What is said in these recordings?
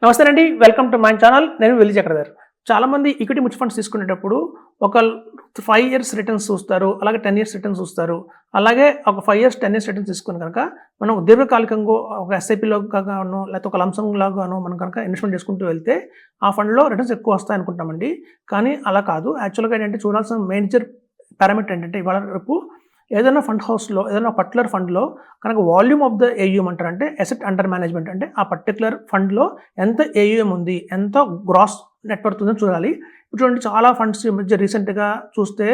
నమస్తే అండి, welcome to my channel. నేను వెల్లి చక్రధర్. చాలామంది ఈక్విటీ మ్యూచువల్ ఫండ్స్ తీసుకునేటప్పుడు ఒక 5 ఇయర్స్ రిటర్న్స్ చూస్తారు, అలాగే 10 ఇయర్స్ రిటర్న్స్ చూస్తారు. అలాగే ఒక 5 ఇయర్స్ 10 ఇయర్స్ రిటర్న్స్ తీసుకుని కనుక మనం దీర్ఘకాలికంగా ఒక ఎస్ఐపిలో గానో లేకపోతే ఒక లంసమ్ లాగానో మనం కనుక ఇన్వెస్ట్మెంట్ చేసుకుంటూ వెళ్తే ఆ ఫండ్లో రిటర్న్స్ ఎక్కువ వస్తాయి అనుకుంటామండి. కానీ అలా కాదు. యాక్చువల్గా ఏంటంటే చూడాల్సిన మేజర్ పారామీటర్ ఏంటంటే ఇవాళ రేపు ఏదైనా ఫండ్ హౌస్లో ఏదైనా పర్టికులర్ ఫండ్లో కనుక వాల్యూమ్ ఆఫ్ ద ఏయూఎం అంటారు, అంటే అసెట్ అండర్ మేనేజ్మెంట్, అంటే ఆ పర్టికులర్ ఫండ్లో ఎంత ఏయూఎం ఉంది, ఎంత గ్రాస్ నెట్వర్త్ ఉందని చూడాలి. ఇప్పుడు చూడండి, చాలా ఫండ్స్ ఈ మధ్య రీసెంట్గా చూస్తే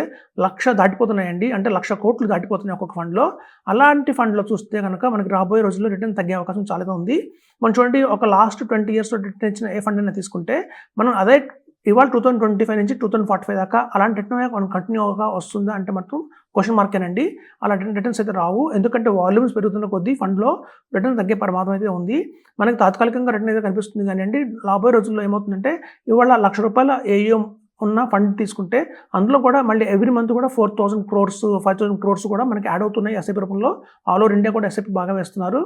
1,00,000 దాటిపోతున్నాయండి, అంటే 1,00,000 కోట్లు దాటిపోతున్నాయి ఒక్కొక్క ఫండ్లో. అలాంటి ఫండ్లో చూస్తే కనుక మనకి రాబోయే రోజుల్లో రిటర్న్ తగ్గే అవకాశం చాలా ఉంది. మనం చూడండి, ఒక లాస్ట్ 20 ఇయర్స్లో రిటర్న్ ఇచ్చిన ఏ ఫండ్ అయినా తీసుకుంటే మనం అదే ఇవాళ 2025 నుంచి 2045 దాకా అలాంటి రిటర్న్ మనం కంటిన్యూగా వస్తుందా అంటే మాత్రం క్వశ్చన్ మార్కేనండి. అలాంటి రిటర్న్స్ అయితే రావు. ఎందుకంటే వాల్యూమ్స్ పెరుగుతున్న కొద్దీ ఫండ్లో రిటర్న్ తగ్గే ప్రమాదం అయితే ఉంది. మనకి తాత్కాలికంగా రిటర్న్ అయితే కనిపిస్తుంది కానీ అండి, రాబోయే రోజుల్లో ఏమవుతుందంటే ఇవాళ ₹1,00,000 ఏయూఎం ఉన్న ఫండ్ తీసుకుంటే అందులో కూడా మళ్ళీ ఎవ్రీ మంత్ కూడా 4,000 crores 5,000 crores కూడా మనకి యాడ్ అవుతున్నాయి ఎస్ఐపి రూపంలో. ఆల్ ఓవర్ ఇండియా కూడా ఎస్ఐపి బాగా వేస్తున్నారు.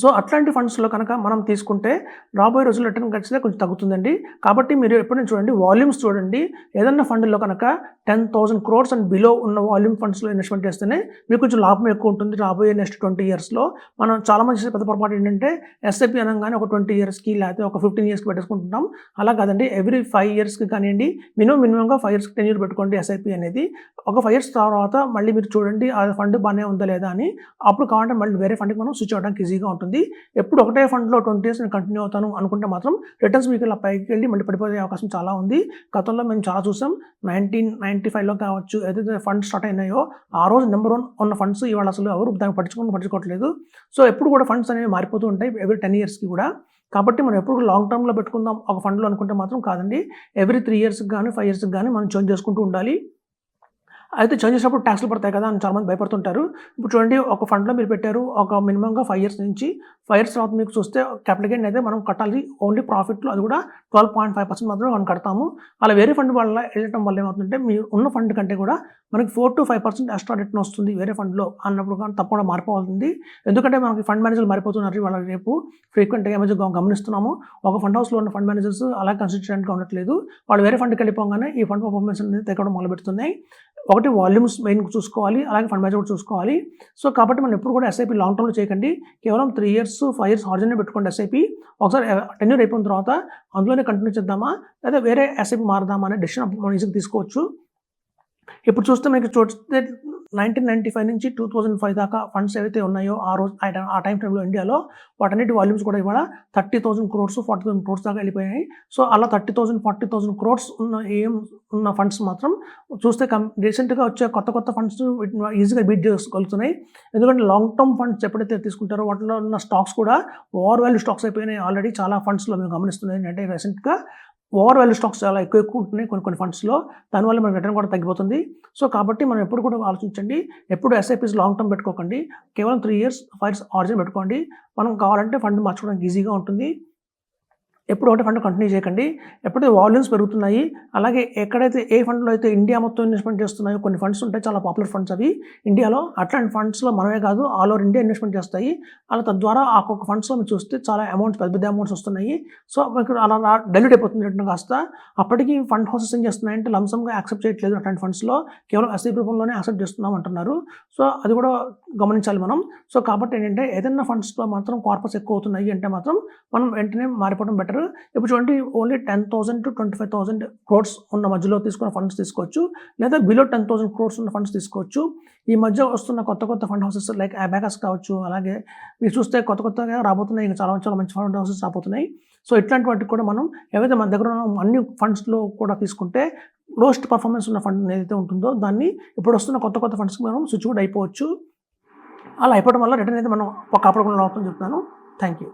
సో అట్లాంటి ఫండ్స్లో కనుక మనం తీసుకుంటే రాబోయే రోజుల్లో రిటర్న్ ఖచ్చితంగా కొంచెం తగ్గుతుందండి. కాబట్టి మీరు ఎప్పుడైనా చూడండి, వాల్యూమ్స్ చూడండి. ఏదన్నా ఫండ్లో కనుక 10,000 crores అండ్ బిలో ఉన్న వాల్యూమ్ ఫండ్స్లో ఇన్వెస్ట్మెంట్ చేస్తేనే మీకు కొంచెం లాభం ఎక్కువ ఉంటుంది రాబోయే నెక్స్ట్ 20 ఇయర్స్లో. మనం చాలామంది చేసే పెద్ద పొరపాటు ఏంటంటే ఎస్ఐపి అనగానే ఒక 20 ఇయర్స్కి లేకపోతే ఒక 15 ఇయర్స్కి పెట్టేసుకుంటున్నాం. అలా కాదండి, ఎవ్రీ 5 ఇయర్స్కి కానివ్వండి, మినిమంగా 5 ఇయర్స్కి 10 ఇయర్స్ పెట్టుకోండి ఎస్ఐపి అనేది. ఒక 5 ఇయర్స్ తర్వాత మళ్ళీ మీరు చూడండి ఆ ఫండ్ బాగానే ఉందా లేదా అని. అప్పుడు కావాలంటే మళ్ళీ వేరే ఫండ్కి మనం స్విచ్ అవ్వడానికి ఈజీగా ఉంటుంది. ఎప్పుడు ఒకటే ఫండ్లో 20 ఇయర్స్ నేను కంటిన్యూ అవుతాను అనుకుంటే మాత్రం రిటర్న్స్ మీకు ఇలా పైకి వెళ్ళి మళ్ళీ పడిపోయే అవకాశం చాలా ఉంది. గతంలో మేము చాలా చూసాం. 1995లో కావచ్చు, ఏదైతే ఫండ్స్ స్టార్ట్ అయినాయో ఆ రోజు నెంబర్ 1 ఉన్న ఫండ్స్ ఇవాళ అసలు ఎవరు దాన్ని పట్టించుకోవట్లేదు. సో ఎప్పుడు కూడా ఫండ్స్ అనేవి మారిపోతూ ఉంటాయి ఎవ్రీ 10 ఇయర్స్కి కూడా. కాబట్టి మనం ఎప్పుడు లాంగ్ టర్మ్లో పెట్టుకుందాం ఒక ఫండ్లో అనుకుంటే మాత్రం కాదండి. ఎవ్రీ 3 ఇయర్స్కి కానీ 5 ఇయర్స్కి కానీ మనం చేంజ్ చేసుకుంటూ ఉండాలి. అయితే చేంజ్ చేసినప్పుడు ట్యాక్స్లు పడతాయి కదా అని చాలామంది భయపడుతుంటారు. ఇప్పుడు చూడండి, ఒక ఫండ్లో మీరు పెట్టారు ఒక మినిమంగా 5 ఇయర్స్ నుంచి 5 ఇయర్స్ తర్వాత మీకు చూస్తే క్యాపిటల్ గెయిన్ అయితే మనం కట్టాలి ఓన్లీ ప్రాఫిట్లో, అది కూడా 12.5% మాత్రమే మనం కడతాము. అలా వేరే ఫండ్ వల్ల వెళ్ళటం వల్ల ఏమవుతుందంటే మీరు ఉన్న ఫండ్ కంటే కూడా మనకి 4 to 5% ఎక్స్ట్రా రిటర్న్ వస్తుంది వేరే ఫండ్లో అన్నప్పుడు కానీ తప్పకుండా మారిపోతుంది. ఎందుకంటే మనకి ఫండ్ మేనేజర్లు మారిపోతున్నారు వాళ్ళ రేపు ఫ్రీక్వెంట్గా ఏమైనా గమనిస్తున్నాము. ఒక ఫండ్ హౌస్లో ఉన్న ఫండ్ మేనేజర్స్ అలా కన్సిస్టెంట్గా ఉండట్లేదు. వాళ్ళు వేరే ఫండ్కి వెళ్ళిపోగానే ఈ ఫండ్ పర్ఫార్మెన్స్ అనేది తగ్గడం మొదలుపెడుతున్నాయి. ఒకటి వాల్యూమ్స్ మెయిన్ చూసుకోవాలి, అలాగే ఫండ్ మేనేజర్ కూడా చూసుకోవాలి. సో కాబట్టి మనం ఎప్పుడు కూడా ఎస్ఐపి లాంగ్ టర్మ్లో చేయకండి. కేవలం 3 ఇయర్స్ 5 ఇయర్స్ హార్జన్నే పెట్టుకోండి ఎస్ఐపి. ఒకసారి టెన్యూర్ అయిపోయిన తర్వాత అందులోనే కంటిన్యూ చేద్దామా లేదా వేరే ఎస్ఐపి మారదామా అనే డెసిషన్ మనం ఈజీగా తీసుకోవచ్చు. ఇప్పుడు చూస్తే మీకు చూస్తే 1995 నుంచి 2005 దాకా ఫండ్స్ ఏవైతే ఉన్నాయో ఆ టైం ఫ్రేమ్లో ఇండియాలో వాటన్నిటి వాల్యూమ్స్ కూడా ఇవాళ 30,000 crores 40,000 crores దాకా వెళ్ళిపోయాయి. సో అలా 30,000 40,000 crores ఉన్న ఫండ్స్ మాత్రం చూస్తే రీసెంట్గా వచ్చే కొత్త ఫండ్స్ ఈజీగా బీట్ చేసుకోగలుగుతున్నాయి. ఎందుకంటే లాంగ్ టర్మ్ ఫండ్స్ ఎప్పుడైతే తీసుకుంటారో వాటిలో ఉన్న స్టాక్స్ కూడా ఓవర్ వాల్యూ స్టాక్స్ అయిపోయినాయి ఆల్రెడీ. చాలా ఫండ్స్లో మేము గమనిస్తున్నాయి అంటే రీసెంట్గా ఓవర్ వాల్యూ స్టాక్స్ చాలా ఎక్కువ ఉంటున్నాయి కొన్ని ఫండ్స్లో. దానివల్ల మన రిటర్న్ కూడా తగ్గిపోతుంది. సో కాబట్టి మనం ఎప్పుడు కూడా ఆలోచించండి, ఎప్పుడు ఎస్ఐపీస్ లాంగ్ టర్మ్ పెట్టుకోకండి. కేవలం 3 ఇయర్స్ 5 ఇయర్స్ ఆర్జిన్ పెట్టుకోండి. మనం కావాలంటే ఫండ్ మార్చుకోవడానికి ఈజీగా ఉంటుంది. ఎప్పుడు ఒకటి ఫండ్ కంటిన్యూ చేయకండి. ఎప్పుడైతే వాల్యూమ్స్ పెరుగుతున్నాయి, అలాగే ఎక్కడైతే ఏ ఫండ్లో అయితే ఇండియా మొత్తం ఇన్వెస్ట్మెంట్ చేస్తున్నాయో కొన్ని ఫండ్స్ ఉంటాయి, చాలా పాపులర్ ఫండ్స్ అవి ఇండియాలో. అట్లాంటి ఫండ్స్లో మనమే కాదు ఆల్ ఓవర్ ఇండియా ఇన్వెస్ట్మెంట్ చేస్తాయి. అలా తద్వారా ఆ ఒక్కొక్క ఫండ్స్లో మీరు చూస్తే చాలా అమౌంట్స్ పెద్ద అమౌంట్స్ వస్తున్నాయి. సో మీకు అలా డైల్యూట్ అయిపోతుంది రిటర్న్ కాస్త. అప్పటికి ఫండ్ హౌసెస్ ఏం చేస్తున్నాయంటే లంసమ్గా యాక్సెప్ట్ చేయట్లేదు అట్లాంటి ఫండ్స్లో, కేవలం ఎస్ఐపి రూపంలోనే యాక్సెప్ట్ చేస్తున్నాం అంటున్నారు. సో అది కూడా గమనించాలి మనం. సో కాబట్టి ఏంటంటే ఏదైనా ఫండ్స్లో మాత్రం కార్పస్ ఎక్కువ అవుతున్నాయి అంటే మాత్రం మనం వెంటనే మారిపోవడం బెటర్. ఇప్పుడు చూడండి, ఓన్లీ 10,000 to 25,000 crores ఉన్న మధ్యలో తీసుకున్న ఫండ్స్ తీసుకోవచ్చు, లేదా బిలో 10,000 crores ఉన్న ఫండ్స్ తీసుకోవచ్చు. ఈ మధ్య వస్తున్న కొత్త ఫండ్ హౌసెస్ లైక్ అబాకస్ కావచ్చు, అలాగే మీరు చూస్తే కొత్తగా రాబోతున్నాయి, ఇంకా చాలా మంచి ఫండ్ హౌసెస్ రాబోతున్నాయి. సో ఇట్లాంటి వాటికి కూడా మనం ఏవైతే మన దగ్గర ఉన్న అన్ని ఫండ్స్లో కూడా తీసుకుంటే లోయెస్ట్ పర్ఫార్మెన్స్ ఉన్న ఫండ్ ఏదైతే ఉంటుందో దాన్ని ఇప్పుడు వస్తున్న కొత్త ఫండ్స్కి మనం స్విచ్ కూడా అయిపోవచ్చు. అలా అయిపోవడం వల్ల రిటర్న్ అయితే మనం కాపాడుకునే అవుతుందని చెప్తున్నాను. Thank you.